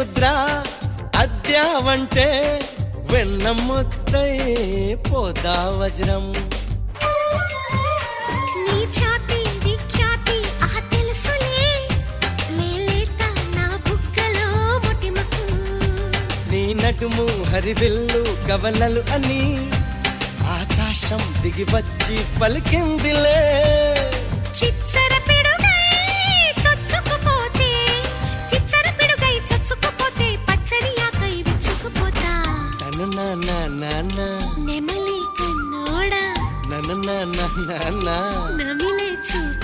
ముద్ర అద్యావంటే వెన్న ముద్దై పోదా వజ్రం నీ ఛాతి విఖ్యాతి ఆ తెలుసులే మేలేత నా బుగ్గలో ముటిమకు నీ నడుము హరివిల్లు కవలలు అని ఆకాశం దిగి వచ్చి పలికిందిలే చిచ్చర పిడుగై చొచ్చుకుపోతే చిచ్చర పిడుగై చొచ్చుకుపోతే పచ్చని ఆకై విచ్చుకుపోతా తను నా నెమలి కన్నోడా నన్ను నమిలే చూపు